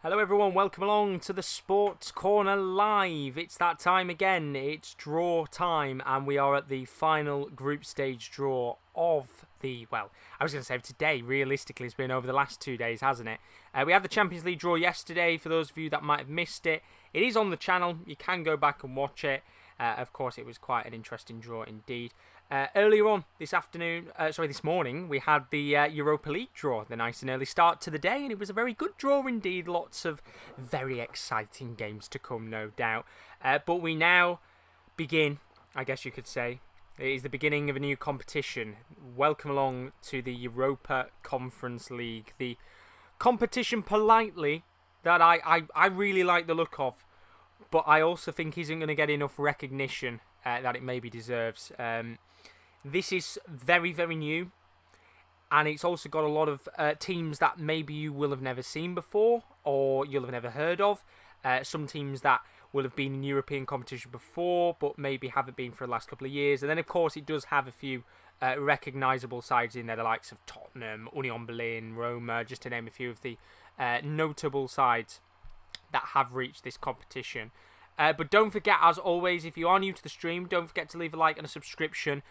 Hello everyone, welcome along to the Sports Corner Live. It's that time again, it's draw time, and we are at the final group stage draw of the, well, I was going to say today, realistically it's been over the last 2 days, hasn't it? We had the Champions League draw yesterday, for those of you that might have missed it. It is on the channel, you can go back and watch it. Of course, it was quite an interesting draw indeed. Earlier on this morning, we had the Europa League draw, the nice and early start to the day, and it was a very good draw indeed. Lots of very exciting games to come, no doubt. But we now begin, I guess you could say, it is the beginning of a new competition. Welcome along to the Europa Conference League, the competition politely that I really like the look of, but I also think isn't going to get enough recognition that it maybe deserves. This is very, very new, and it's also got a lot of teams that maybe you will have never seen before, or you'll have never heard of. Some teams that will have been in European competition before, but maybe haven't been for the last couple of years. And then, of course, it does have a few recognisable sides in there, the likes of Tottenham, Union Berlin, Roma, just to name a few of the notable sides that have reached this competition. But don't forget, as always, if you are new to the stream, don't forget to leave a like and a subscription.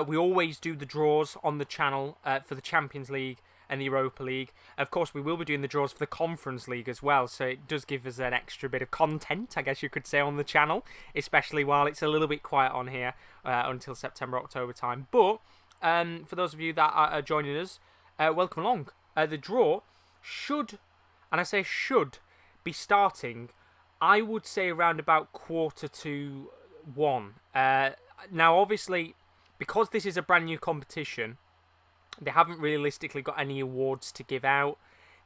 We always do the draws on the channel for the Champions League and the Europa League. Of course, we will be doing the draws for the Conference League as well, so it does give us an extra bit of content, I guess you could say, on the channel, especially while it's a little bit quiet on here until September, October time. But for those of you that are joining us, welcome along. The draw should, and I say should, be starting, I would say, around about 1:45. Now, obviously, because this is a brand new competition, they haven't realistically got any awards to give out.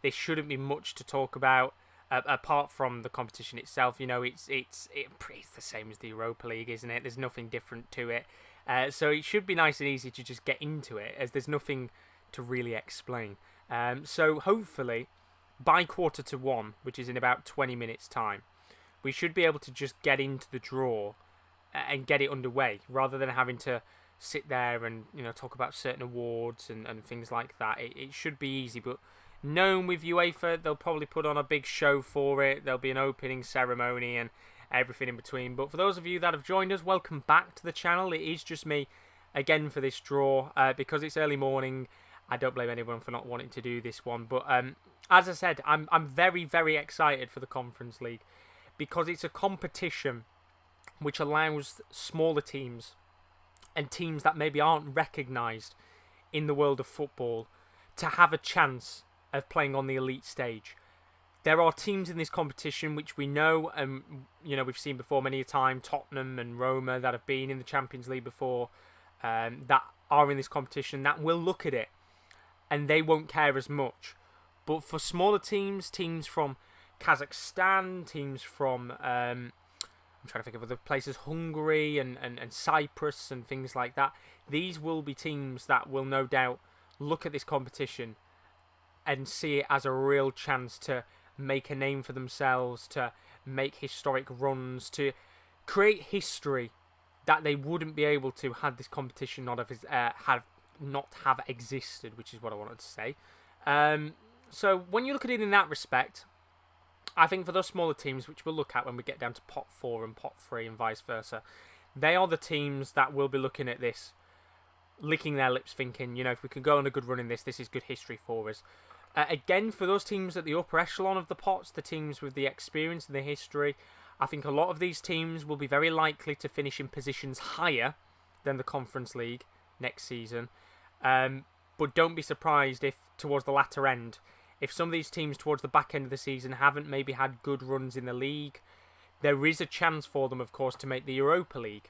There shouldn't be much to talk about apart from the competition itself. You know, it's the same as the Europa League, isn't it? There's nothing different to it. So it should be nice and easy to just get into it, as there's nothing to really explain. So hopefully, by 1:45, which is in about 20 minutes' time, we should be able to just get into the draw and get it underway, rather than having to sit there and, you know, talk about certain awards and things like that. It should be easy, but known with UEFA, they'll probably put on a big show for it. There'll be an opening ceremony and everything in between. But for those of you that have joined us, welcome back to the channel. It is just me again for this draw, because it's early morning. I don't blame anyone for not wanting to do this one, but as I said, I'm very, very excited for the Conference League, because it's a competition which allows smaller teams and teams that maybe aren't recognised in the world of football to have a chance of playing on the elite stage. There are teams in this competition which we know, and we've seen before many a time, Tottenham and Roma, that have been in the Champions League before, that are in this competition, that will look at it and they won't care as much. But for smaller teams from Kazakhstan, teams from, I'm trying to think of other places, Hungary and Cyprus and things like that, these will be teams that will no doubt look at this competition and see it as a real chance to make a name for themselves, to make historic runs, to create history that they wouldn't be able to had this competition not have existed, which is what I wanted to say. So when you look at it in that respect, I think for those smaller teams, which we'll look at when we get down to pot 4 and pot 3 and vice versa, they are the teams that will be looking at this, licking their lips, thinking, if we can go on a good run in this is good history for us. Again, for those teams at the upper echelon of the pots, the teams with the experience and the history, I think a lot of these teams will be very likely to finish in positions higher than the Conference League next season. But don't be surprised if, towards the latter end, if some of these teams towards the back end of the season haven't maybe had good runs in the league, there is a chance for them, of course, to make the Europa League.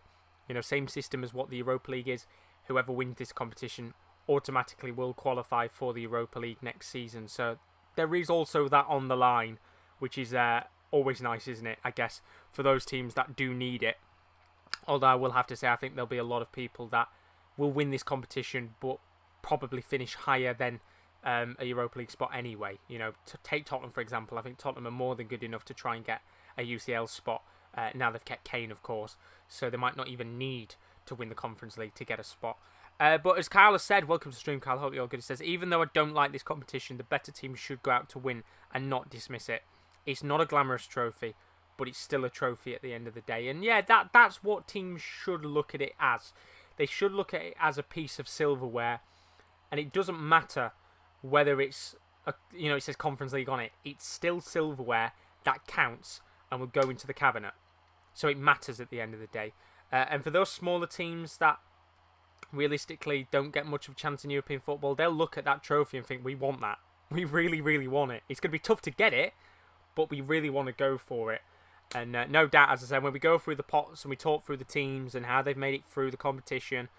Same system as what the Europa League is. Whoever wins this competition automatically will qualify for the Europa League next season. So there is also that on the line, which is always nice, isn't it, I guess, for those teams that do need it. Although I will have to say, I think there'll be a lot of people that will win this competition, but probably finish higher than a Europa League spot anyway. To take Tottenham, for example, I think Tottenham are more than good enough to try and get a UCL spot. Now they've kept Kane, of course, so they might not even need to win the Conference League to get a spot. But as Kyle has said, welcome to the stream, Kyle, hope you're all good. He says, even though I don't like this competition, the better team should go out to win and not dismiss it. It's not a glamorous trophy, but it's still a trophy at the end of the day. And yeah, that's what teams should look at it as. They should look at it as a piece of silverware, and it doesn't matter whether it's it says Conference League on it. It's still silverware that counts and will go into the cabinet. So it matters at the end of the day. And for those smaller teams that realistically don't get much of a chance in European football, they'll look at that trophy and think, we want that. We really, really want it. It's going to be tough to get it, but we really want to go for it. And no doubt, as I said, when we go through the pots and we talk through the teams and how they've made it through the competition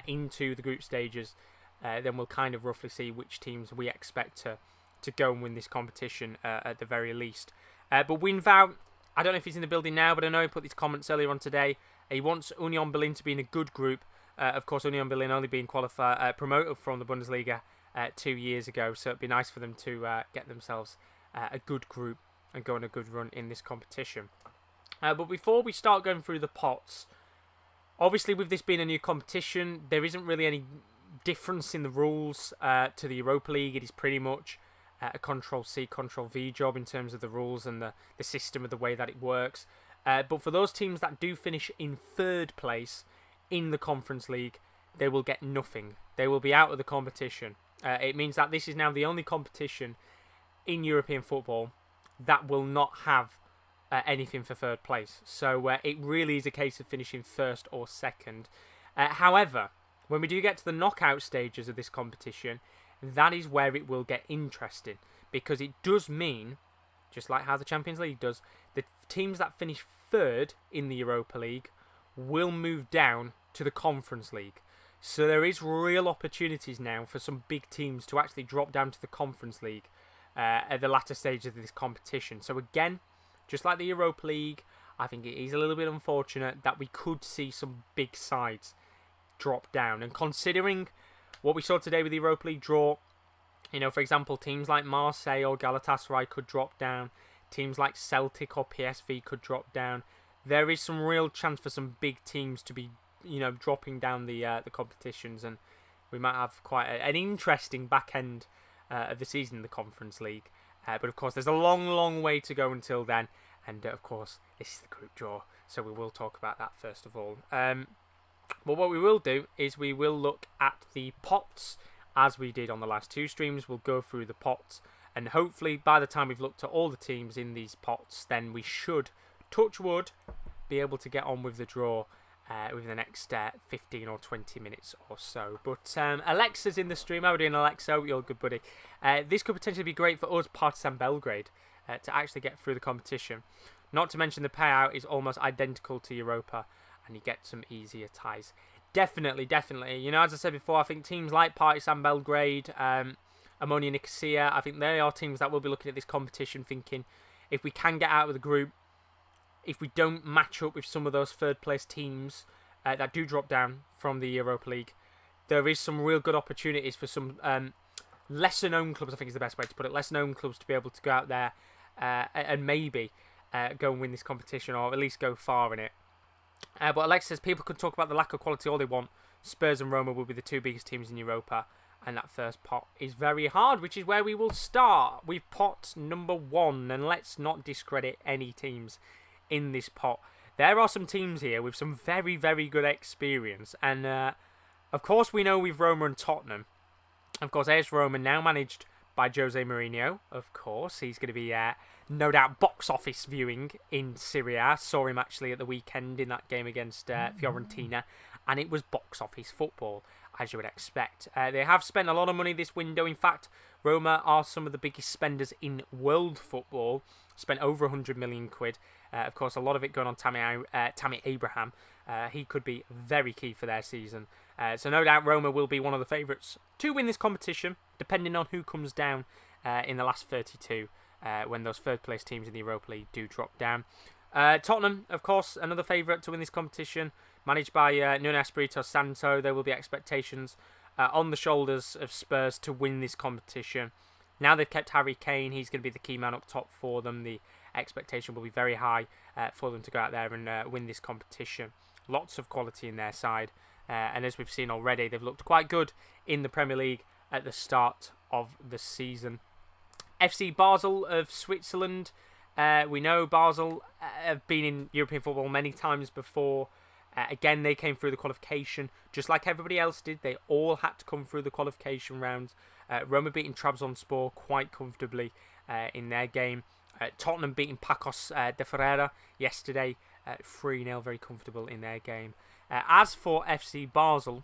into the group stages, then we'll kind of roughly see which teams we expect to go and win this competition at the very least. But Winvow, I don't know if he's in the building now, but I know he put these comments earlier on today. He wants Union Berlin to be in a good group. Of course, Union Berlin only being promoted from the Bundesliga 2 years ago, so it'd be nice for them to get themselves a good group and go on a good run in this competition. But before we start going through the pots, obviously with this being a new competition, there isn't really any difference in the rules to the Europa League. It is pretty much a Control-C, Control-V job in terms of the rules and the system of the way that it works. But for those teams that do finish in third place in the Conference League, they will get nothing. They will be out of the competition. It means that this is now the only competition in European football that will not have anything for third place. So it really is a case of finishing first or second. However, when we do get to the knockout stages of this competition, that is where it will get interesting, because it does mean, just like how the Champions League does, the teams that finish third in the Europa League will move down to the Conference League. So there is real opportunities now for some big teams to actually drop down to the Conference League at the latter stages of this competition. So again, just like the Europa League, I think it is a little bit unfortunate that we could see some big sides drop down. And considering what we saw today with the Europa League draw, for example, teams like Marseille or Galatasaray could drop down. Teams like Celtic or PSV could drop down. There is some real chance for some big teams to be, dropping down the competitions, and we might have quite an interesting back end of the season in the Conference League. But of course, there's a long, long way to go until then, and of course, this is the group draw, so we will talk about that first of all. But what we will do is we will look at the pots as we did on the last two streams. We'll go through the pots, and hopefully by the time we've looked at all the teams in these pots, then we should, touch wood, be able to get on with the draw within the next 15 or 20 minutes or so. But Alexa's in the stream. How are we doing, Alexa? Hope you're good, buddy. This could potentially be great for us, Partizan Belgrade, to actually get through the competition. Not to mention the payout is almost identical to Europa, and you get some easier ties. Definitely. As I said before, I think teams like Partizan Belgrade, Ammonia Nicosia, I think they are teams that will be looking at this competition thinking, if we can get out of the group, if we don't match up with some of those third place teams that do drop down from the Europa League, there is some real good opportunities for some lesser known clubs, I think is the best way to put it, lesser known clubs to be able to go out there and maybe go and win this competition, or at least go far in it. But Alex says people could talk about the lack of quality all they want. Spurs and Roma will be the two biggest teams in Europa, and that first pot is very hard, which is where we will start with pot number 1. And let's not discredit any teams in this pot. There are some teams here with some very, very good experience, and of course we know with Roma and Tottenham. Of course, AS Roma, now managed by Jose Mourinho. Of course, he's going to be no doubt box office viewing in Serie A. Saw him actually at the weekend in that game against Fiorentina, and it was box office football, as you would expect. They have spent a lot of money this window. In fact, Roma are some of the biggest spenders in world football. Spent over 100 million quid. Of course, a lot of it going on Tammy Abraham. He could be very key for their season. So no doubt Roma will be one of the favourites to win this competition, depending on who comes down in the last 32, when those third place teams in the Europa League do drop down. Tottenham, of course, another favourite to win this competition, managed by Nuno Espirito Santo. There will be expectations on the shoulders of Spurs to win this competition. Now they've kept Harry Kane, he's going to be the key man up top for them. The expectation will be very high for them to go out there and win this competition. Lots of quality in their side. And as we've seen already, they've looked quite good in the Premier League at the start of the season. FC Basel of Switzerland We know Basel have been in European football many times before. Again, they came through the qualification just like everybody else did. They all had to come through the qualification rounds. Roma beating Trabzonspor quite comfortably in their game. Tottenham beating Pacos de Ferreira yesterday 3-0, very comfortable in their game. As for FC Basel,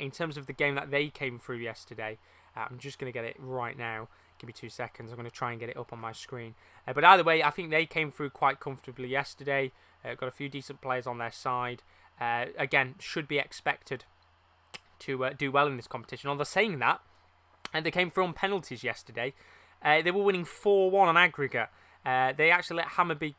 in terms of the game that they came through yesterday, I'm just going to get it right now. Give me 2 seconds. I'm going to try and get it up on my screen. But either way, I think they came through quite comfortably yesterday. Got a few decent players on their side. Again, should be expected to do well in this competition. Although saying that, and they came through on penalties yesterday. They were winning 4-1 on aggregate. They actually let Hammarby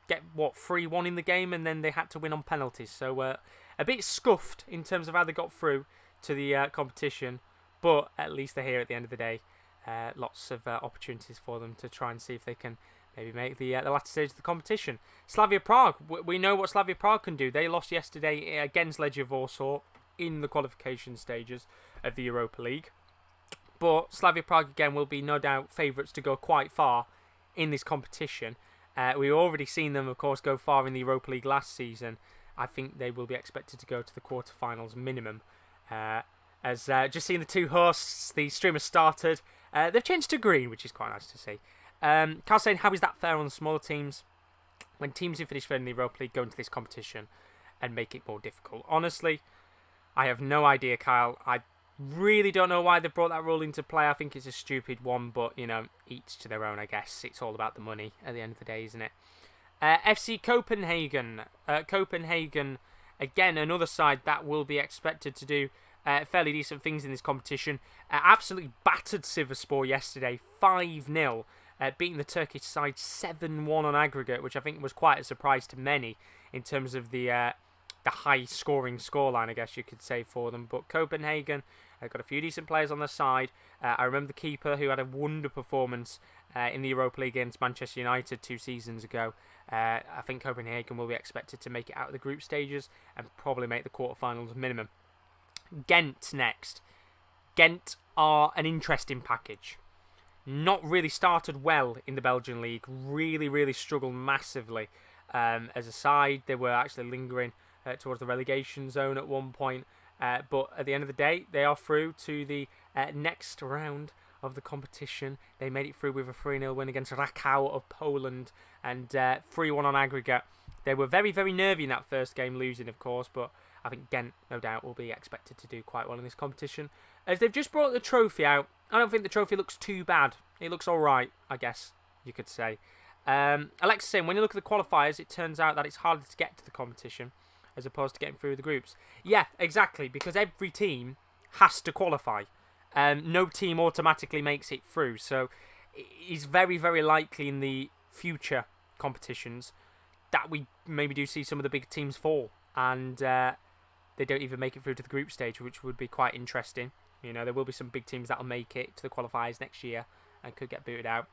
get, 3-1 in the game, and then they had to win on penalties. So a bit scuffed in terms of how they got through to the competition. But at least they're here at the end of the day. Lots of opportunities for them to try and see if they can maybe make the latter stage of the competition. Slavia Prague, we know what Slavia Prague can do. They lost yesterday against Legia Warsaw in the qualification stages of the Europa League. But Slavia Prague, again, will be no doubt favourites to go quite far in this competition. We've already seen them, of course, go far in the Europa League last season. I think they will be expected to go to the quarterfinals minimum. As just seeing the two hosts, the stream has started. They've changed to green, which is quite nice to see. Carl saying, how is that fair on the smaller teams? When teams who finish third in the Europa League go into this competition and make it more difficult. Honestly, I have no idea, Kyle. I really don't know why they brought that rule into play. I think it's a stupid one, but, each to their own, I guess. It's all about the money at the end of the day, isn't it? FC Copenhagen. Copenhagen, again, another side that will be expected to do fairly decent things in this competition. Absolutely battered Sivasspor yesterday, 5-0, beating the Turkish side 7-1 on aggregate, which I think was quite a surprise to many in terms of the high-scoring scoreline, I guess you could say, for them. But Copenhagen got a few decent players on their side. I remember the keeper who had a wonder performance in the Europa League against Manchester United 2 seasons ago. I think Copenhagen will be expected to make it out of the group stages and probably make the quarterfinals minimum. Ghent next. Ghent are an interesting package. Not really started well in the Belgian league. Really struggled massively as a side. They were actually lingering towards the relegation zone at one point. But at the end of the day, they are through to the next round of the competition. They made it through with a 3-0 win against Rakau of Poland and 3-1 on aggregate. They were very nervy in that first game, losing, of course, but I think Ghent, no doubt, will be expected to do quite well in this competition. As they've just brought the trophy out, I don't think the trophy looks too bad. It looks alright, I guess you could say. Alexa saying, when you look at the qualifiers, it turns out that it's harder to get to the competition as opposed to getting through the groups. Yeah, exactly, because every team has to qualify. No team automatically makes it through, so it's very likely in the future competitions that we maybe do see some of the big teams fall, and they don't even make it through to the group stage, which would be quite interesting. There will be some big teams that will make it to the qualifiers next year and could get booted out.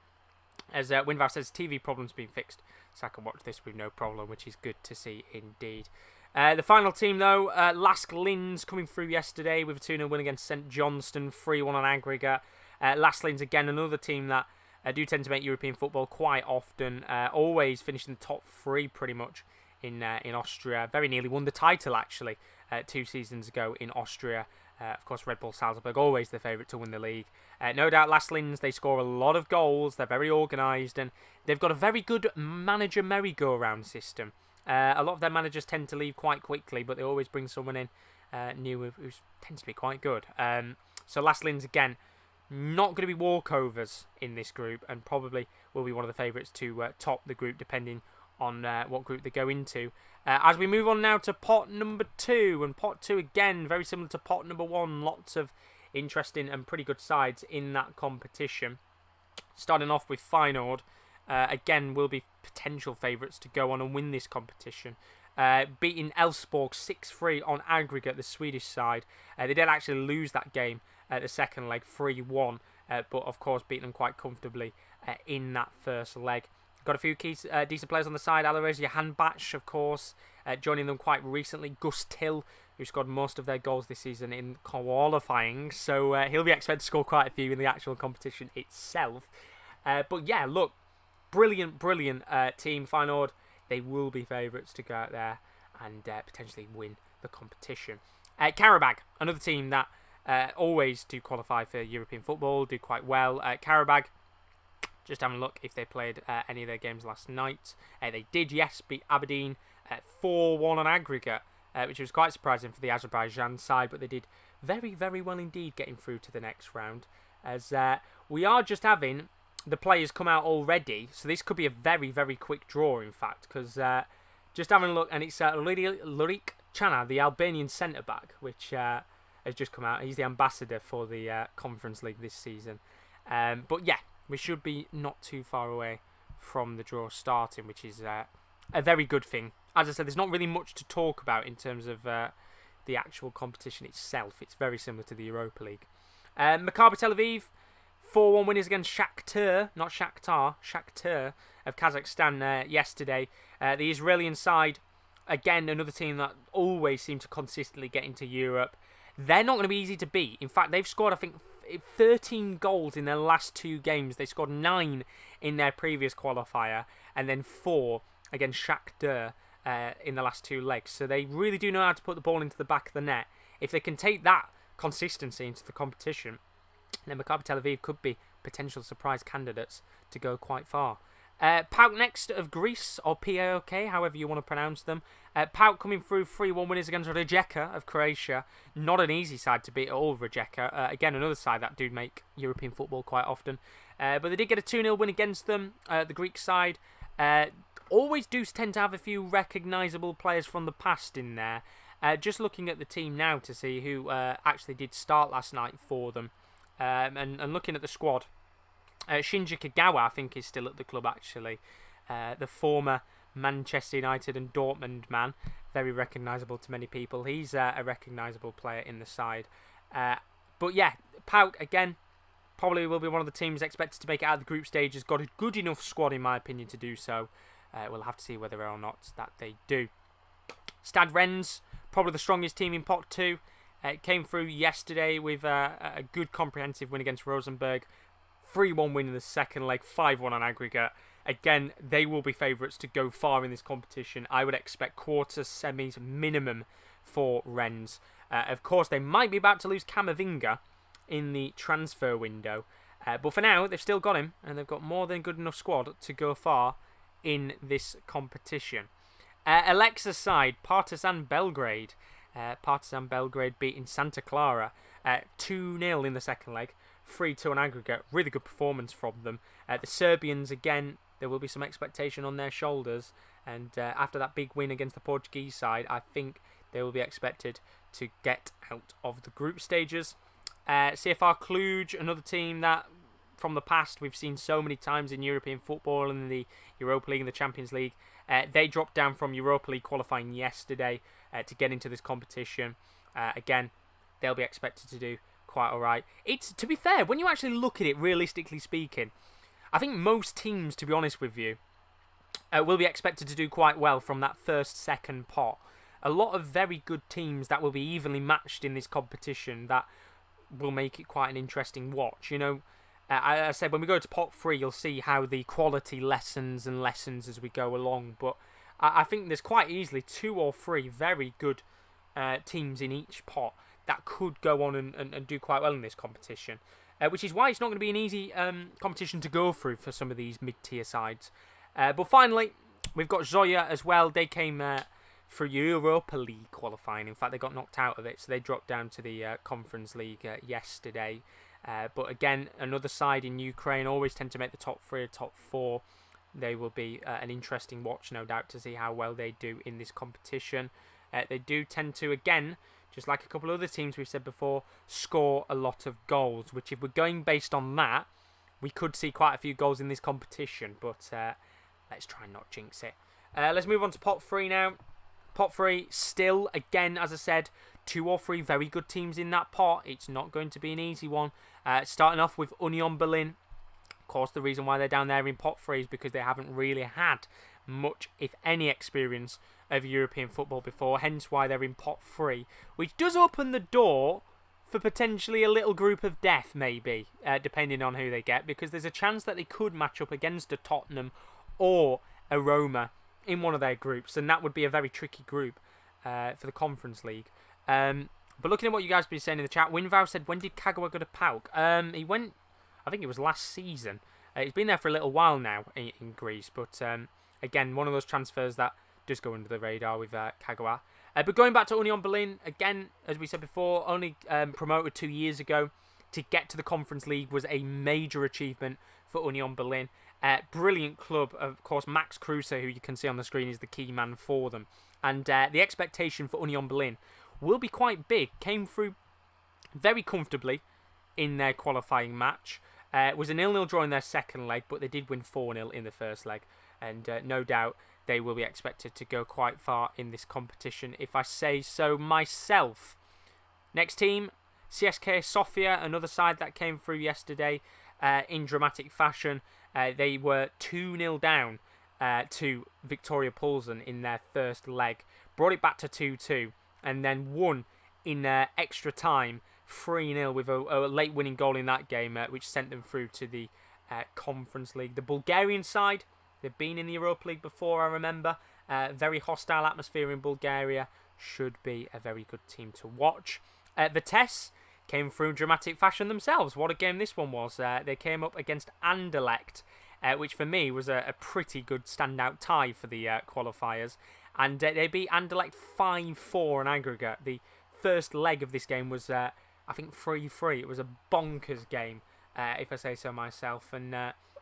As Winvar says, TV problems being fixed, so I can watch this with no problem, which is good to see indeed. The final team, though, Lask Linz coming through yesterday with a 2-0 win against St Johnstone, 3-1 on aggregate. Lask Linz, again, another team that do tend to make European football quite often, always finishing the top 3 pretty much in Austria. Very nearly won the title, actually, 2 seasons ago in Austria. Of course, Red Bull Salzburg, always the favourite to win the league. No doubt, Lask Linz, they score a lot of goals. They're very organised, and they've got a very good manager merry-go-round system. A lot of their managers tend to leave quite quickly, but they always bring someone in new who tends to be quite good. So Lask Linz, again, not going to be walkovers in this group, and probably will be one of the favourites to top the group, depending on what group they go into. As we move on now to pot number 2, and pot 2 again, very similar to pot number 1, lots of interesting and pretty good sides in that competition. Starting off with Feyenoord, again will be potential favourites to go on and win this competition. Beating Elfsborg 6-3 on aggregate, the Swedish side. They did actually lose that game at the second leg, 3-1, but of course beating them quite comfortably in that first leg. Got a few key decent players on the side. Alireza Jahanbakhsh, of course, joining them quite recently. Gus Till, who scored most of their goals this season in qualifying, so he'll be expected to score quite a few in the actual competition itself. But yeah, look, brilliant team. Feyenoord, they will be favourites to go out there and potentially win the competition. Karabag, another team that always do qualify for European football, do quite well. Karabag, just having a look if they played any of their games last night. They did, yes, beat Aberdeen 4-1 on aggregate, which was quite surprising for the Azerbaijan side, but they did very, very well indeed getting through to the next round. As we are just having the players come out already, so this could be a very, very quick draw, in fact, because just having a look, and it's Lurik Chana, the Albanian centre-back, which has just come out. He's the ambassador for the Conference League this season. But yeah, we should be not too far away from the draw starting, which is a very good thing. As I said, there's not really much to talk about in terms of the actual competition itself. It's very similar to the Europa League. Maccabi Tel Aviv, 4-1 winners against Shakhtar, not Shakhtar, Shakhtar of Kazakhstan yesterday. The Israeli side, again, another team that always seem to consistently get into Europe. They're not going to be easy to beat. In fact, they've scored, I think, 13 goals in their last 2 games. They scored 9 in their previous qualifier and then 4 against Shakhtar in the last 2 legs. So they really do know how to put the ball into the back of the net. If they can take that consistency into the competition, then Maccabi Tel Aviv could be potential surprise candidates to go quite far. PAOK next of Greece, or PAOK, however you want to pronounce them. PAOK coming through 3-1 winners against Rijeka of Croatia. Not an easy side to beat at all, Rijeka. Again, another side that do make European football quite often. But they did get a 2-0 win against them, the Greek side. Always do tend to have a few recognisable players from the past in there. Just looking at the team now to see who actually did start last night for them. And looking at the squad, Shinji Kagawa, I think, is still at the club, actually. The former Manchester United and Dortmund man. Very recognisable to many people. He's a recognisable player in the side. But yeah, PAOK, again, probably will be one of the teams expected to make it out of the group stage. Has got a good enough squad, in my opinion, to do so. We'll have to see whether or not that they do. Stad Rennes, probably the strongest team in Pot 2. It came through yesterday with a good comprehensive win against Rosenborg. 3-1 win in the second leg, 5-1 on aggregate. Again, they will be favourites to go far in this competition. I would expect quarters, semis minimum for Rennes. Of course, they might be about to lose Camavinga in the transfer window. But for now, they've still got him, and they've got more than a good enough squad to go far in this competition. Alexa's side, Partizan Belgrade. Partizan Belgrade beating Santa Clara 2-0 in the second leg. 3-2 on aggregate. Really good performance from them. The Serbians, again, there will be some expectation on their shoulders. And after that big win against the Portuguese side, I think they will be expected to get out of the group stages. CFR Cluj, another team that from the past we've seen so many times in European football and in the Europa League and the Champions League. They dropped down from Europa League qualifying yesterday to get into this competition. Again, they'll be expected to do quite alright. It's, to be fair, when you actually look at it, realistically speaking, I think most teams, to be honest with you, will be expected to do quite well from that first, second pot. A lot of very good teams that will be evenly matched in this competition that will make it quite an interesting watch. You know, I said when we go to pot 3, you'll see how the quality lessens as we go along. But I think there's quite easily 2 or 3 very good teams in each pot that could go on and do quite well in this competition. Which is why it's not going to be an easy competition to go through for some of these mid-tier sides. But finally, we've got Zoya as well. They came through Europa League qualifying. In fact, they got knocked out of it, so they dropped down to the Conference League yesterday. But again, another side in Ukraine always tend to make the top 3 or top 4. They will be an interesting watch, no doubt, to see how well they do in this competition. They do tend to, again, just like a couple of other teams we've said before, score a lot of goals, which if we're going based on that, we could see quite a few goals in this competition, but let's try and not jinx it. Let's move on to pot 3 now. Pot 3, still, again, as I said, 2 or 3 very good teams in that pot. It's not going to be an easy one. Starting off with Union Berlin. Of course, the reason why they're down there in pot 3 is because they haven't really had much, if any, experience of European football before, hence why they're in pot 3, which does open the door for potentially a little group of death, maybe, depending on who they get, because there's a chance that they could match up against a Tottenham or a Roma in one of their groups, and that would be a very tricky group for the Conference League. But looking at what you guys have been saying in the chat, Winvow said, when did Kagawa go to PAOK? He went, I think it was last season. He's been there for a little while now in Greece, but again, one of those transfers that does go under the radar with Kagawa. But going back to Union Berlin, again, as we said before, only promoted 2 years ago. To get to the Conference League was a major achievement for Union Berlin. Brilliant club. Of course, Max Kruse, who you can see on the screen, is the key man for them. And the expectation for Union Berlin will be quite big. Came through very comfortably in their qualifying match. It was a 0-0 draw in their second leg, but they did win 4-0 in the first leg. And no doubt they will be expected to go quite far in this competition, if I say so myself. Next team, CSKA Sofia, another side that came through yesterday in dramatic fashion. They were 2-0 down to Victoria Plzen in their first leg. Brought it back to 2-2 and then won in extra time 3-0 with a late winning goal in that game, which sent them through to the Conference League. The Bulgarian side, they've been in the Europa League before, I remember. Very hostile atmosphere in Bulgaria. Should be a very good team to watch. Vitesse came through in dramatic fashion themselves. What a game this one was. They came up against Anderlecht, which for me was a pretty good standout tie for the qualifiers. And they beat Anderlecht 5-4 on aggregate. The first leg of this game was, I think, 3-3. It was a bonkers game, if I say so myself. And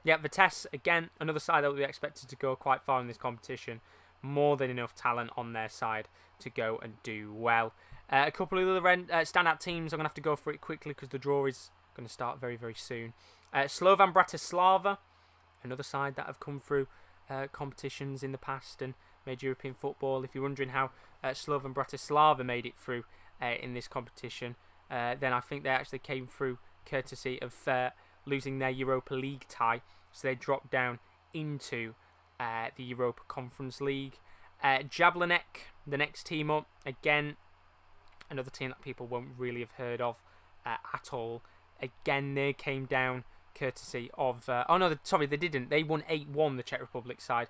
yeah, Vitesse, again, another side that will be expected to go quite far in this competition. More than enough talent on their side to go and do well. A couple of other standout teams, I'm going to have to go through it quickly because the draw is going to start very, very soon. Slovan Bratislava, another side that have come through competitions in the past and made European football. If you're wondering how Slovan Bratislava made it through in this competition, then I think they actually came through courtesy of losing their Europa League tie. So they dropped down into the Europa Conference League. Jablonec, the next team up, again, another team that people won't really have heard of at all. Again, they came down courtesy of... sorry, they didn't. They won 8-1, the Czech Republic side,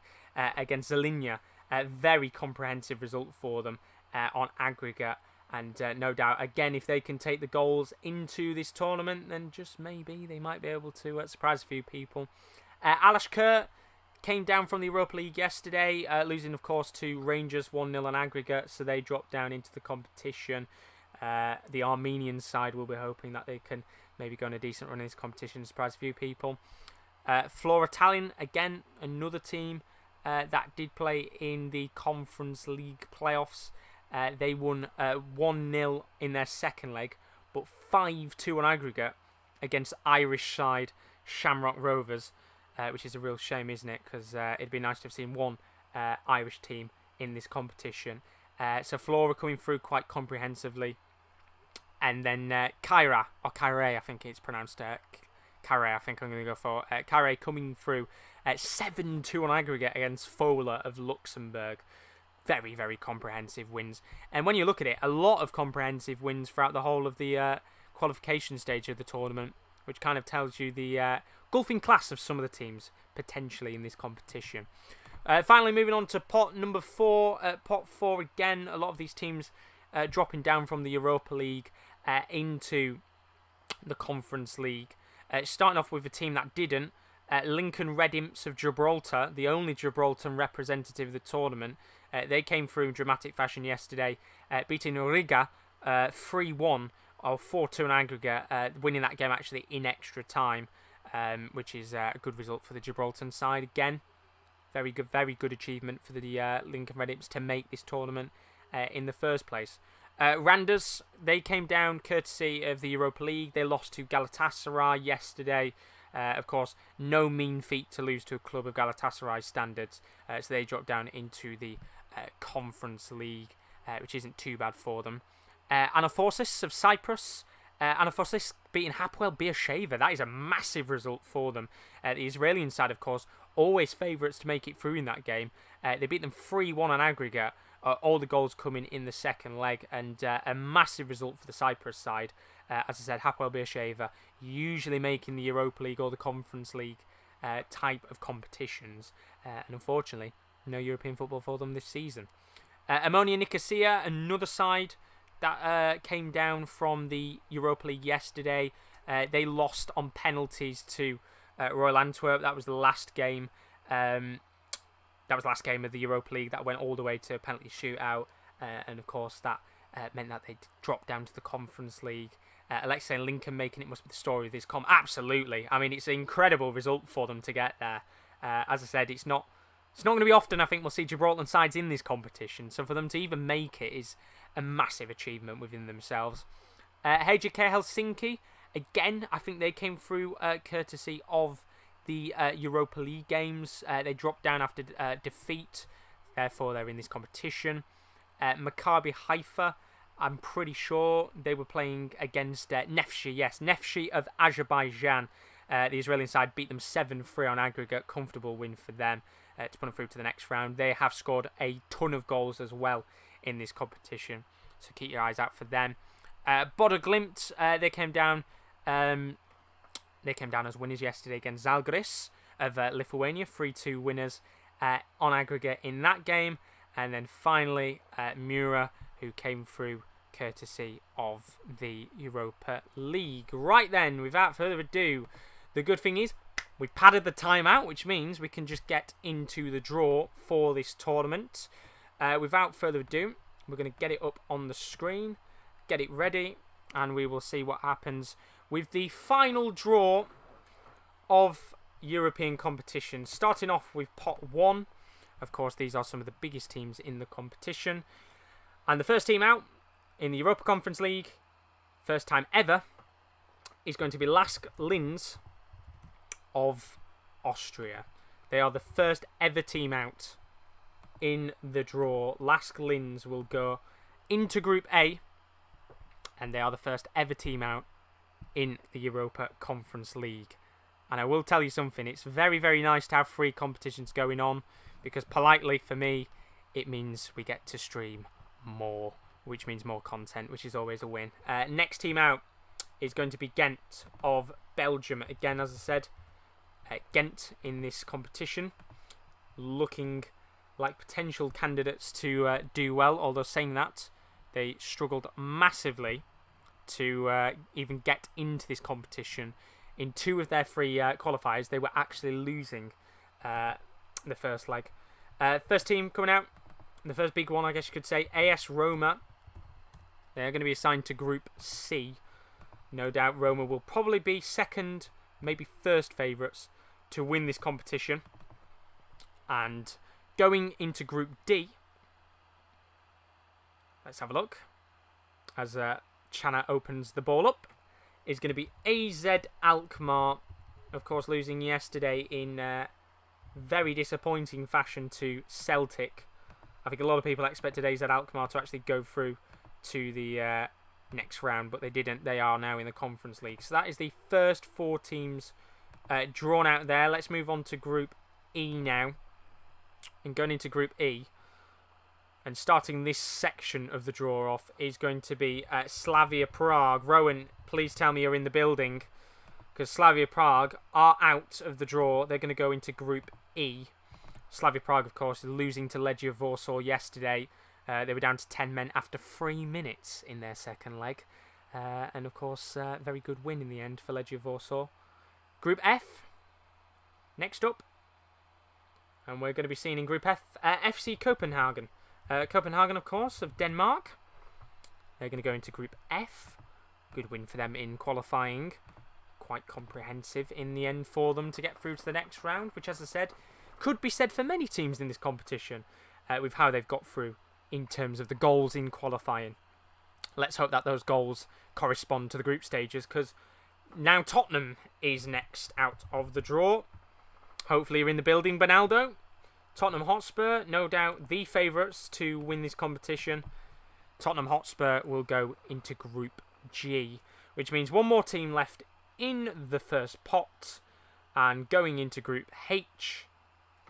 against Zelinya. A very comprehensive result for them on aggregate. And no doubt, again, if they can take the goals into this tournament, then just maybe they might be able to surprise a few people. ALASHKERT came down from the Europa League yesterday, losing, of course, to Rangers 1-0 on aggregate, so they dropped down into the competition. The Armenian side will be hoping that they can maybe go on a decent run in this competition and surprise a few people. Flora Tallinn, again, another team that did play in the Conference League playoffs. They won 1-0 in their second leg, but 5-2 on aggregate against Irish side Shamrock Rovers. Which is a real shame, isn't it? Because it'd be nice to have seen one Irish team in this competition. So Flora coming through quite comprehensively. And then Kyra, or Kyre, I think it's pronounced. Kyre, I think I'm going to go for. Kyre coming through 7-2 on aggregate against Fola of Luxembourg. Very, very comprehensive wins. And when you look at it, a lot of comprehensive wins throughout the whole of the qualification stage of the tournament, which kind of tells you the golfing class of some of the teams potentially in this competition. Finally, moving on to pot number 4. Pot 4, again, a lot of these teams dropping down from the Europa League into the Conference League. Starting off with a team that didn't. Lincoln Red Imps of Gibraltar, the only Gibraltar representative of the tournament. They came through in dramatic fashion yesterday, beating Riga 3-1 or 4-2 in aggregate, winning that game actually in extra time. Which is a good result for the Gibraltar side. Again, very good achievement for the Lincoln Red Imps to make this tournament in the first place. Randers, they came down courtesy of the Europa League. They lost to Galatasaray yesterday. Of course, no mean feat to lose to a club of Galatasaray's standards. So they dropped down into the Conference League, which isn't too bad for them. Anaforsis of Cyprus, And of course, this beating Hapoel Beersheva, that is a massive result for them. The Israeli side, of course, always favourites to make it through in that game. They beat them 3-1 on aggregate. All the goals coming in the second leg, and a massive result for the Cyprus side. As I said, Hapoel Beersheva usually making the Europa League or the Conference League type of competitions. And unfortunately, no European football for them this season. Ammonia Nicosia, another side that came down from the Europa League yesterday. They lost on penalties to Royal Antwerp. That was the last game. That was the last game of the Europa League. That went all the way to a penalty shootout. And of course, that meant that they dropped down to the Conference League. Alexei and Lincoln making it must be the story of this comp. Absolutely. I mean, it's an incredible result for them to get there. As I said, it's not going to be often, I think, we'll see Gibraltar sides in this competition. So for them to even make it is a massive achievement within themselves. HJK Helsinki, again, I think they came through courtesy of the Europa League games. They dropped down after defeat. Therefore, they're in this competition. Maccabi Haifa, I'm pretty sure they were playing against Nefshi. Yes, Nefshi of Azerbaijan. The Israeli side beat them 7-3 on aggregate. Comfortable win for them to put them through to the next round. They have scored a ton of goals as well in this competition, so keep your eyes out for them. Bodo Glimt, they came down. They came down as winners yesterday against Zalgiris of Lithuania, 3-2 winners on aggregate in that game. And then finally, Mura, who came through courtesy of the Europa League. Right then, without further ado, the good thing is we've padded the time out, which means we can just get into the draw for this tournament. Without further ado, we're going to get it up on the screen, get it ready, and we will see what happens with the final draw of European competition. Starting off with pot 1. Of course, these are some of the biggest teams in the competition. And the first team out in the Europa Conference League, first time ever, is going to be Lask Linz of Austria. They are the first ever team out in the draw. Lask Linz will go into Group A, and they are the first ever team out in the Europa Conference League. And I will tell you something, it's very, very nice to have 3 competitions going on, because politely for me, it means we get to stream more, which means more content, which is always a win. Next team out is going to be Ghent of Belgium. Again, as I said, Ghent in this competition, looking like potential candidates to do well, although saying that, they struggled massively to even get into this competition. In 2 of their 3 qualifiers, they were actually losing the first leg. First team coming out, the first big one, I guess you could say, AS Roma. They're going to be assigned to Group C. No doubt Roma will probably be second, maybe first favourites to win this competition. And going into Group D, let's have a look, as Chana opens the ball up, is going to be AZ Alkmaar. Of course, losing yesterday in very disappointing fashion to Celtic. I think a lot of people expected AZ Alkmaar to actually go through to the next round, but they didn't. They are now in the Conference League. So that is the first 4 teams drawn out there. Let's move on to Group E now. And going into Group E, and starting this section of the draw off, is going to be Slavia Prague. Rowan, please tell me you're in the building, because Slavia Prague are out of the draw. They're going to go into Group E. Slavia Prague, of course, is losing to Legia Warsaw yesterday. They were down to 10 men after 3 minutes in their second leg. And, of course, very good win in the end for Legia Warsaw. Group F, next up. And we're going to be seeing in Group F, FC Copenhagen. Copenhagen, of course, of Denmark. They're going to go into Group F. Good win for them in qualifying. Quite comprehensive in the end for them to get through to the next round, which, as I said, could be said for many teams in this competition with how they've got through in terms of the goals in qualifying. Let's hope that those goals correspond to the group stages, because now Tottenham is next out of the draw. Hopefully you're in the building, Bernaldo. Tottenham Hotspur, no doubt the favourites to win this competition. Tottenham Hotspur will go into Group G. which means one more team left in the first pot. And going into Group H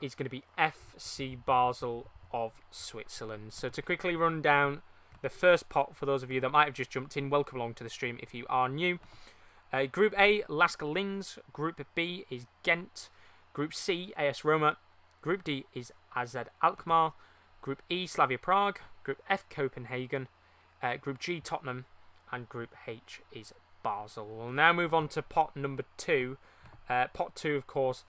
is going to be FC Basel of Switzerland. So to quickly run down the first pot for those of you that might have just jumped in, welcome along to the stream if you are new. Group A, Lasker Linz. Group B is Ghent. Group C, AS Roma. Group D is AZ Alkmaar. Group E, Slavia Prague. Group F, Copenhagen. Group G, Tottenham. And Group H is Basel. We'll now move on to pot number 2. Pot 2, of course,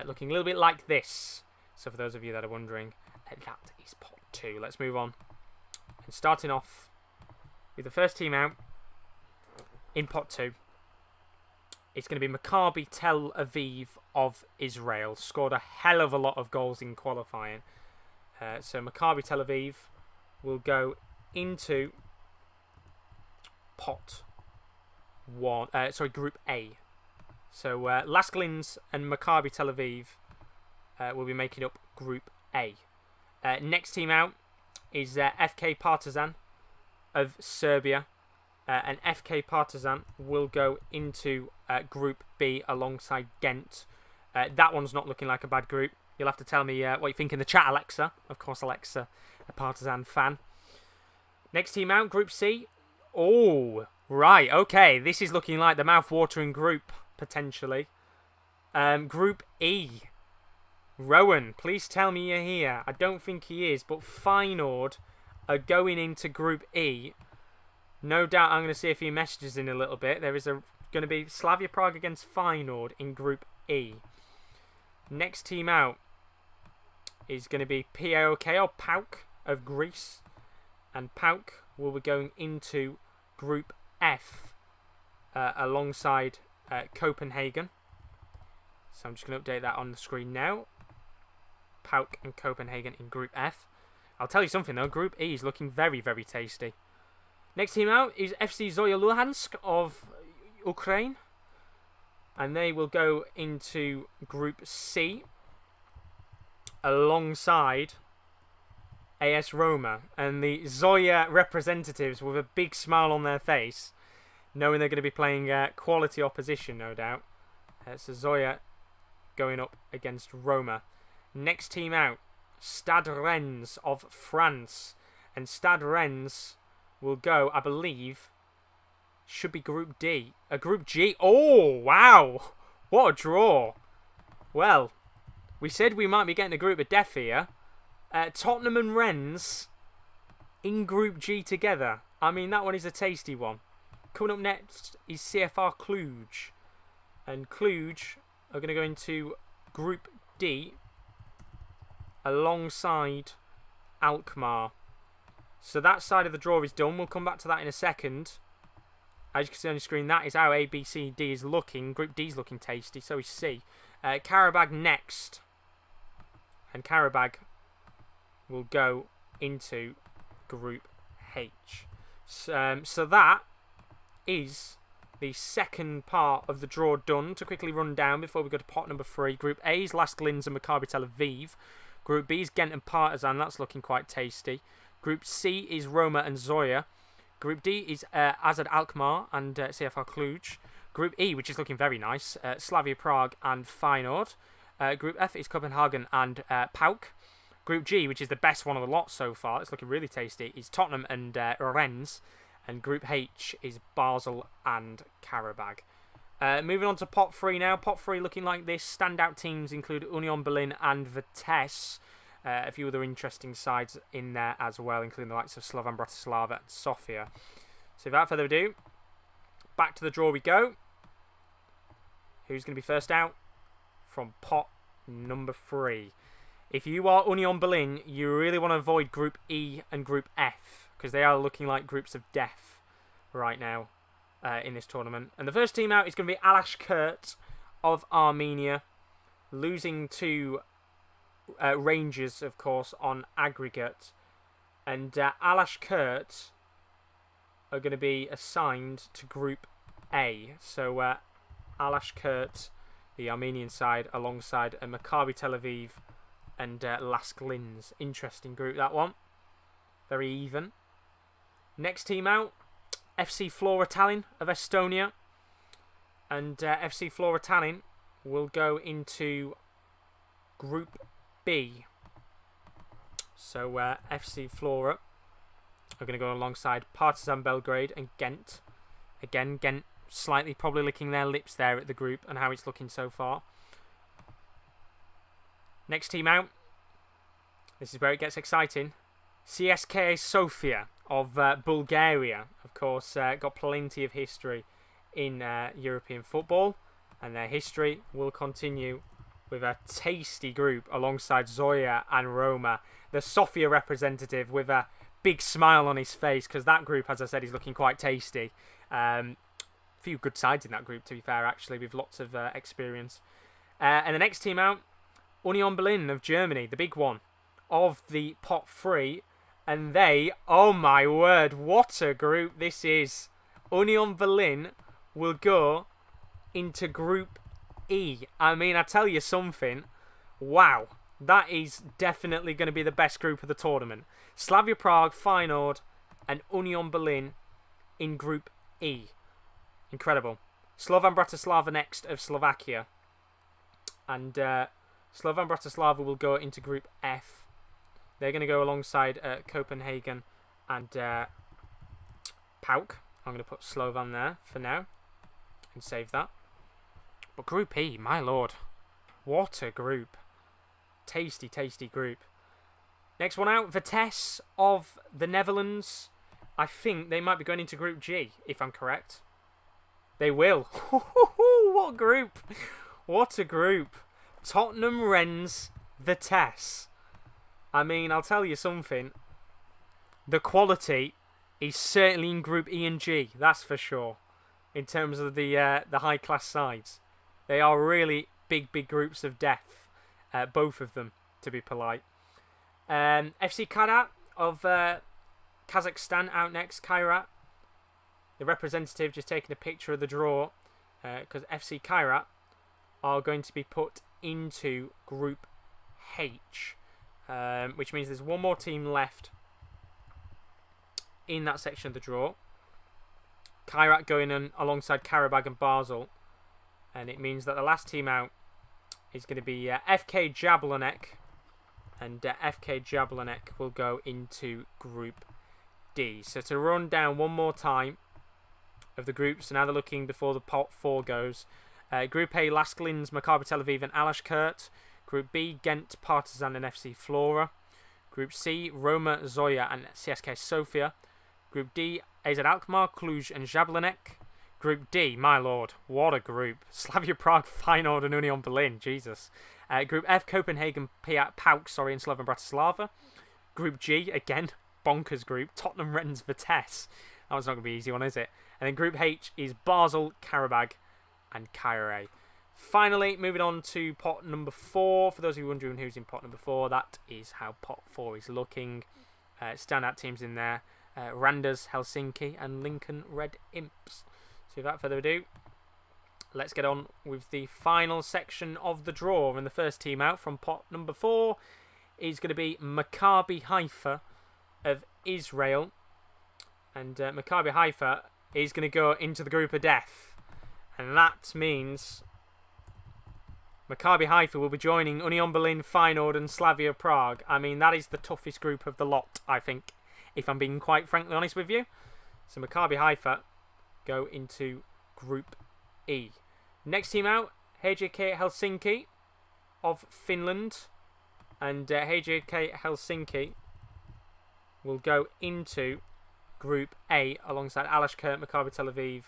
looking a little bit like this. So for those of you that are wondering, that is pot 2. Let's move on. And starting off with the first team out in pot 2. It's going to be Maccabi Tel Aviv of Israel. Scored a hell of a lot of goals in qualifying. So Maccabi Tel Aviv will go into pot 1. Group A. So Lasker Linz and Maccabi Tel Aviv will be making up Group A. Next team out is FK Partizan of Serbia. And FK Partizan will go into Group B alongside Ghent. That one's not looking like a bad group. You'll have to tell me what you think in the chat, Alexa. Of course, Alexa, a Partizan fan. Next team out, Group C. Oh, right, okay. This is looking like the mouth-watering group, potentially. Group E. Rowan, please tell me you're here. I don't think he is, but Feyenoord are going into Group E. No doubt I'm going to see a few messages in a little bit. There is going to be Slavia Prague against Feyenoord in Group E. Next team out is going to be PAOK of Greece. And PAOK will be going into Group F alongside Copenhagen. So I'm just going to update that on the screen now. PAOK and Copenhagen in Group F. I'll tell you something though, Group E is looking very, very tasty. Next team out is FC Zoya Luhansk of Ukraine. And they will go into Group C alongside AS Roma. And the Zoya representatives with a big smile on their face, knowing they're going to be playing quality opposition, no doubt. So Zoya going up against Roma. Next team out, Stade Rennes of France. And Stade Rennes will go, I believe, should be Group D. Group G. Oh, wow. What a draw. Well, we said we might be getting a group of death here. Tottenham and Rennes in Group G together. I mean, that one is a tasty one. Coming up next is CFR Cluj. And Cluj are going to go into Group D alongside Alkmaar. So that side of the draw is done. We'll come back to that in a second. As you can see on your screen, that is how A, B, C, D is looking. Group D is looking tasty. So is C. Karabag next. And Karabag will go into Group H. So that is the second part of the draw done. To quickly run down before we go to pot number 3. Group A is Lasker Linz and Maccabi Tel Aviv. Group B is Ghent and Partizan. That's looking quite tasty. Group C is Roma and Zoya. Group D is AZ Alkmaar and CFR Cluj. Group E, which is looking very nice, Slavia Prague and Feyenoord. Group F is Copenhagen and PAOK. Group G, which is the best one of the lot so far, it's looking really tasty, is Tottenham and Rennes. And Group H is Basel and Karabag. Moving on to pot 3 now. Pot 3 looking like this. Standout teams include Union Berlin and Vitesse. A few other interesting sides in there as well, including the likes of Slovan Bratislava and Sofia. So without further ado, back to the draw we go. Who's going to be first out from pot number 3? If you are Union Berlin, you really want to avoid Group E and Group F, because they are looking like groups of death right now in this tournament. And the first team out is going to be ALASHKERT of Armenia, losing to Rangers, of course, on aggregate. And ALASHKERT are going to be assigned to Group A. So ALASHKERT, the Armenian side, alongside Maccabi Tel Aviv and Lasker Linz. Interesting group, that one. Very even. Next team out, FC Flora Tallinn of Estonia. And FC Flora Tallinn will go into Group B. So FC Flora are going to go alongside Partizan Belgrade and Ghent. Again, Ghent slightly probably licking their lips there at the group and how it's looking so far. Next team out. This is where it gets exciting. CSKA Sofia of Bulgaria. Of course, got plenty of history in European football. And their history will continue with a tasty group alongside Zoya and Roma. The Sofia representative with a big smile on his face, because that group, as I said, is looking quite tasty. A few good sides in that group, to be fair, actually, with lots of experience. And the next team out, Union Berlin of Germany, the big one of the pot 3. And they, oh my word, what a group this is. Union Berlin will go into Group E. I mean, I tell you something. Wow. That is definitely going to be the best group of the tournament. Slavia Prague, Feyenoord, and Union Berlin in Group E. Incredible. Slovan Bratislava next of Slovakia. And Slovan Bratislava will go into Group F. They're going to go alongside Copenhagen and PAOK. I'm going to put Slovan there for now and save that. But Group E, my lord. What a group. Tasty, tasty group. Next one out, Vitesse of the Netherlands. I think they might be going into Group G, if I'm correct. They will. What group. What a group. Tottenham, Rennes, Vitesse. I mean, I'll tell you something. The quality is certainly in Group E and G, that's for sure. In terms of the high-class sides. They are really big, big groups of death. Both of them, to be polite. FC Kairat of Kazakhstan out next. Kairat. The representative just taking a picture of the draw. Because FC Kairat are going to be put into Group H. Which means there's one more team left in that section of the draw. Kairat going in alongside Karabag and Basel. And it means that the last team out is going to be FK Jablonek. And FK Jablonek will go into Group D. So to run down one more time of the groups, now they're looking before the pot 4 goes. Group A, Lask Linz, Maccabi Tel Aviv and ALASHKERT. Group B, Ghent, Partizan and FC Flora. Group C, Roma, Zoya and CSKA Sofia. Group D, AZ Alkmaar, Cluj and Jablonek. Group D, my lord, what a group. Slavia Prague, Feyenoord and Union Berlin, Jesus. Group F, Copenhagen, PAOK, and Slovan Bratislava. Group G, again, bonkers group. Tottenham, Rennes, Vitesse. That was not going to be an easy one, is it? And then Group H is Basel, Karabag and Kairat. Finally, moving on to pot number 4. For those of you wondering who's in pot number 4, that is how pot 4 is looking. Standout teams in there. Randers, Helsinki and Lincoln Red Imps. So without further ado, let's get on with the final section of the draw. And the first team out from pot number 4 is going to be Maccabi Haifa of Israel. And Maccabi Haifa is going to go into the group of death. And that means Maccabi Haifa will be joining Union Berlin, Feyenoord and Slavia Prague. I mean, that is the toughest group of the lot, I think, if I'm being quite frankly honest with you. So Maccabi Haifa go into Group E. Next team out, HJK Helsinki of Finland. And HJK Helsinki will go into Group A alongside ALASHKERT, Maccabi Tel Aviv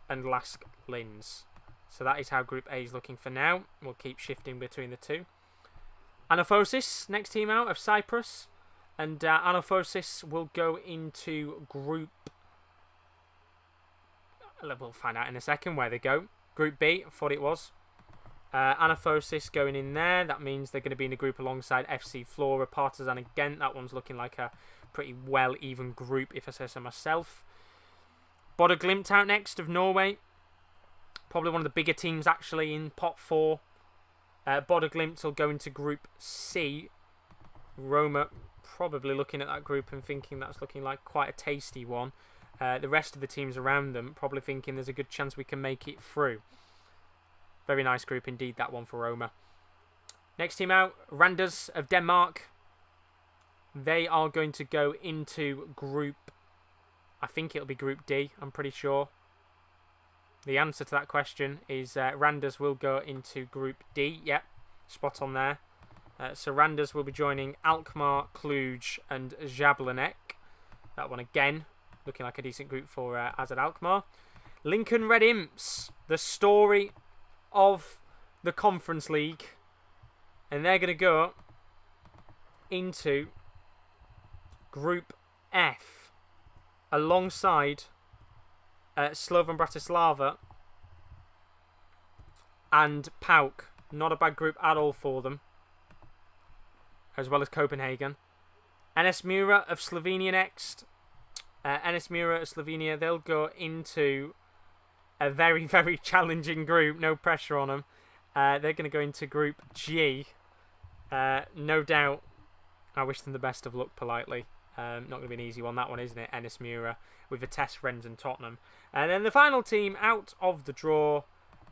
and Lask Linz. So that is how Group A is looking for now. We'll keep shifting between the two. Anaphosis, next team out of Cyprus. And Anaphosis will go into Group... We'll find out in a second where they go. Group B, I thought it was. Anaphosis going in there. That means they're going to be in a group alongside FC Flora, Partizan and Ghent. That one's looking like a pretty well-even group, if I say so myself. Bodø Glimt out next of Norway. Probably one of the bigger teams, actually, in pot 4. Bodø Glimt will go into Group C. Roma probably looking at that group and thinking that's looking like quite a tasty one. the rest of the teams around them probably thinking there's a good chance we can make it through. Very nice group indeed, that one for Roma. Next team out, Randers of Denmark. They are going to go into Group... I think it'll be Group D, I'm pretty sure. The answer to that question is Randers will go into Group D. Yep, spot on there. So Randers will be joining Alkmaar, Cluj and Jablanek. That one again, looking like a decent group for AZ Alkmaar. Lincoln Red Imps, the story of the Conference League. And they're going to go into Group F alongside Slovan Bratislava and PAOK. Not a bad group at all for them. As well as Copenhagen. NS Mura of Slovenia next. NS Mura of Slovenia, they'll go into a very, very challenging group. No pressure on them. They're going to go into Group G. No doubt, I wish them the best of luck politely. Not going to be an easy one, that one, isn't it? NS Mura with Vitesse, Rennes and Tottenham. And then the final team out of the draw,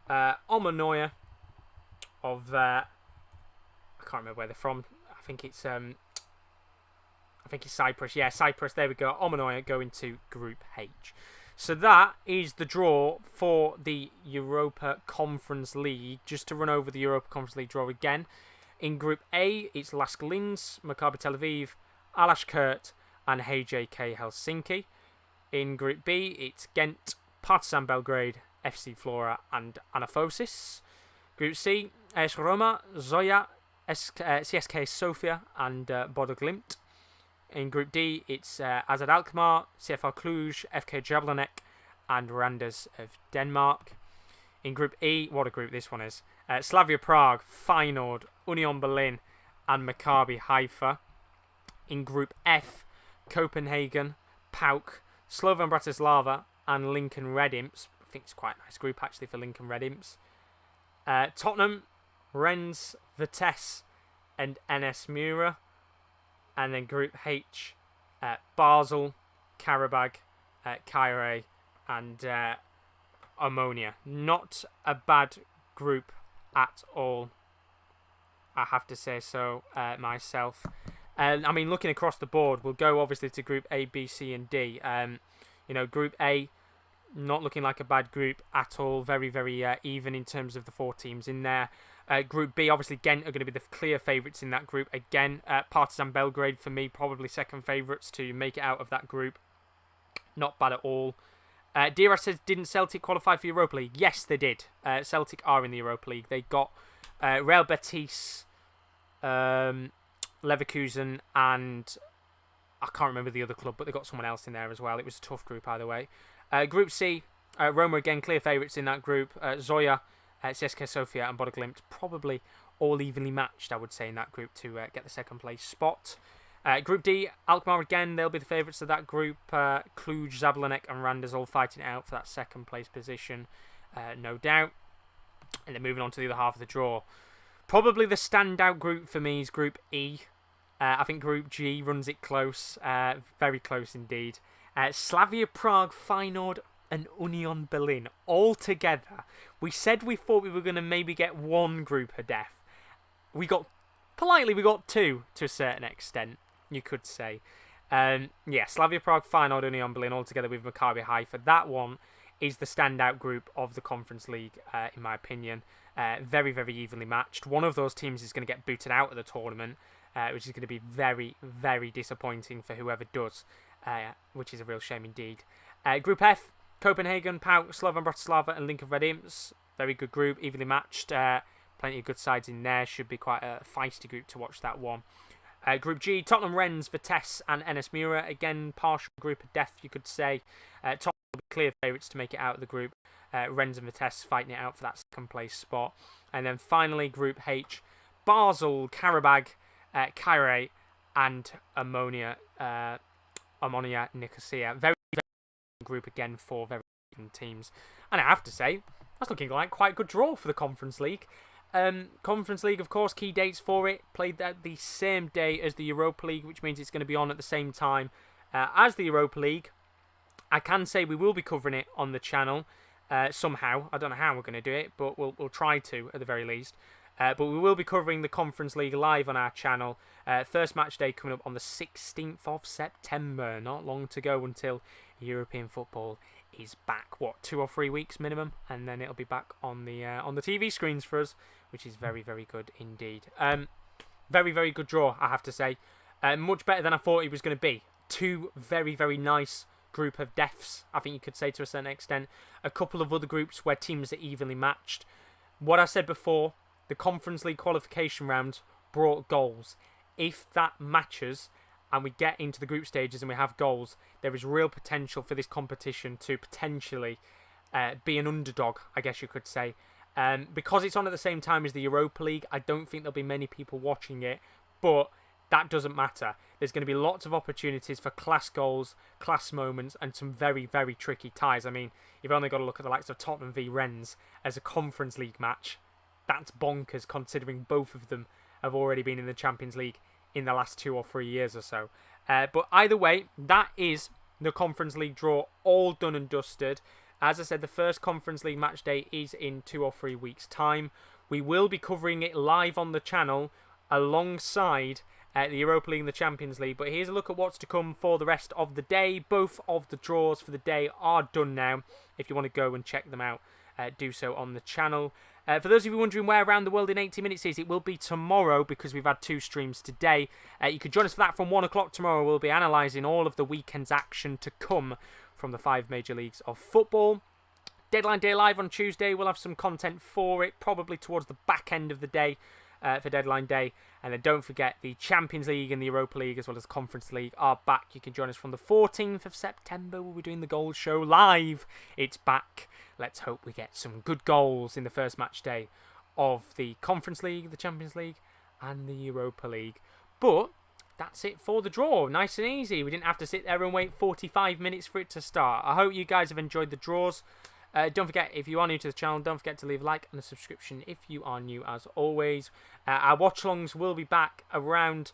Omonoia of... I can't remember where they're from. I think it's Cyprus. Yeah, Cyprus. There we go. Omonoia go into Group H. So that is the draw for the Europa Conference League. Just to run over the Europa Conference League draw again. In Group A, it's Lask Linz, Maccabi Tel Aviv, ALASHKERT and HJK Helsinki. In Group B, it's Ghent, Partizan Belgrade, FC Flora and Anafosis. Group C, AS Roma, Zoya, CSK Sofia and Bodo Glimt. In Group D, it's AZ Alkmaar, CFR Cluj, FK Jablanek and Randers of Denmark. In Group E, what a group this one is. Slavia Prague, Feyenoord, Union Berlin and Maccabi Haifa. In Group F, Copenhagen, PAOK, Slovan Bratislava and Lincoln Red Imps. I think it's quite a nice group actually for Lincoln Red Imps. Tottenham, Rennes, Vitesse and NS Mura. And then Group H, Basel, Karabag, Caire and Ammonia. Not a bad group at all, I have to say so myself. I mean, looking across the board, we'll go obviously to Group A, B, C and D. Group A, not looking like a bad group at all. Very, very even in terms of the 4 teams in there. Group B, obviously Ghent are going to be the clear favourites in that group. Again, Partizan Belgrade for me, probably second favourites to make it out of that group. Not bad at all. Dira says, didn't Celtic qualify for Europa League? Yes, they did. Celtic are in the Europa League. They got Real Betis, Leverkusen, and I can't remember the other club, but they got someone else in there as well. It was a tough group either way. Group C, Roma again, clear favourites in that group. Zoya, CSK Sofia and Bodo Glimt, probably all evenly matched, I would say, in that group to get the second place spot. Group D, Alkmaar again, they'll be the favourites of that group. Cluj, Jablanek and Randers all fighting it out for that second place position, no doubt. And then moving on to the other half of the draw. Probably the standout group for me is Group E. I think Group G runs it close, very close indeed. Slavia Prague, Feyenoord and Union Berlin all together. We said we thought we were going to maybe get one group of death. We got 2 to a certain extent, you could say. Slavia Prague, Feyenoord, Union Berlin all together with Maccabi Haifa. That one is the standout group of the Conference League, in my opinion. Very, very evenly matched. One of those teams is going to get booted out of the tournament, which is going to be very, very disappointing for whoever does, which is a real shame indeed. Group F, Copenhagen, PAOK, Slovan Bratislava and Lincoln Red Imps. Very good group, evenly matched. Plenty of good sides in there. Should be quite a feisty group to watch that one. Group G, Tottenham, Rennes, Vitesse and NS Mura. Again, partial group of death, you could say. Tottenham will be clear favourites to make it out of the group. Rennes and Vitesse fighting it out for that second place spot. And then finally, Group H, Basel, Karabag, Caire and Ammonia Nicosia. Very, very group again for very even teams. And I have to say, that's looking like quite a good draw for the Conference League. Conference League, of course, key dates for it. Played that the same day as the Europa League, which means it's going to be on at the same time as the Europa League. I can say we will be covering it on the channel somehow. I don't know how we're going to do it, but we'll try to at the very least. But we will be covering the Conference League live on our channel. First match day coming up on the 16th of September. Not long to go until European football is back. What, 2 or 3 weeks minimum, and then it'll be back on the TV screens for us, which is very, very good indeed. Very, very good draw, I have to say. Much better than I thought it was going to be. 2 very, very nice group of deaths, I think you could say, to a certain extent. A couple of other groups where teams are evenly matched. What I said before, the Conference League qualification round brought goals. If that matches and we get into the group stages and we have goals, there is real potential for this competition to potentially be an underdog, I guess you could say. Because it's on at the same time as the Europa League, I don't think there'll be many people watching it, but that doesn't matter. There's going to be lots of opportunities for class goals, class moments, and some very, very tricky ties. I mean, you've only got to look at the likes of Tottenham v Rennes as a Conference League match. That's bonkers, considering both of them have already been in the Champions League in the last 2 or 3 years or so. But either way, that is the Conference League draw all done and dusted. As I said, the first Conference League match day is in 2 or 3 weeks' time. We will be covering it live on the channel alongside the Europa League and the Champions League. But here's a look at what's to come for the rest of the day. Both of the draws for the day are done now. If you want to go and check them out, do so on the channel. For those of you wondering where Around the World in 80 Minutes is, it will be tomorrow because we've had 2 streams today. You could join us for that from 1 o'clock tomorrow. We'll be analysing all of the weekend's action to come from the 5 major leagues of football. Deadline Day live on Tuesday. We'll have some content for it, probably towards the back end of the day for Deadline Day. And then don't forget, the Champions League and the Europa League, as well as the Conference League, are back. You can join us from the 14th of September. We'll be doing the Gold Show live. It's back. Let's hope we get some good goals in the first match day of the Conference League, the Champions League, and the Europa League. But that's it for the draw. Nice and easy. We didn't have to sit there and wait 45 minutes for it to start. I hope you guys have enjoyed the draws. Don't forget, if you are new to the channel, don't forget to leave a like and a subscription if you are new, as always. Our watch-alongs will be back around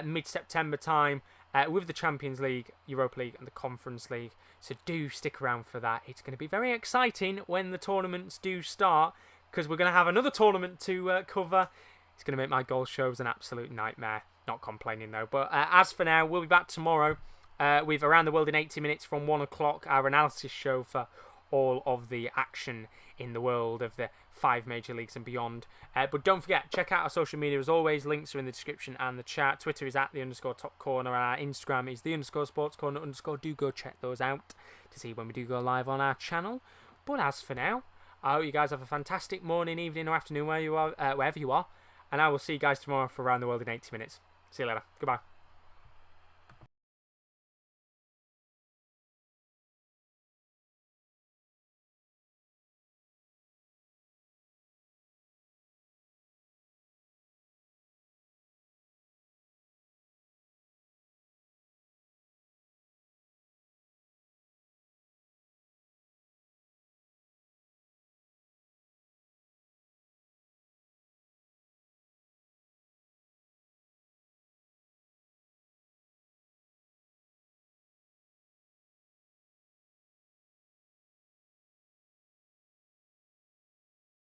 mid-September time with the Champions League, Europa League and the Conference League. So do stick around for that. It's going to be very exciting when the tournaments do start, because we're going to have another tournament to cover. It's going to make my goal shows an absolute nightmare. Not complaining though. But as for now, we'll be back tomorrow with Around the World in 80 Minutes from 1 o'clock, our analysis show for all of the action in the world of the 5 major leagues and beyond. But don't forget, check out our social media as always. Links are in the description and the chat. Twitter is @the_top corner, and our Instagram is _sportscorner_. Do go check those out to see when we do go live on our channel. But as for now, I hope you guys have a fantastic morning, evening or afternoon wherever you are, and I will see you guys tomorrow for Around the World in 80 Minutes. See you later. Goodbye.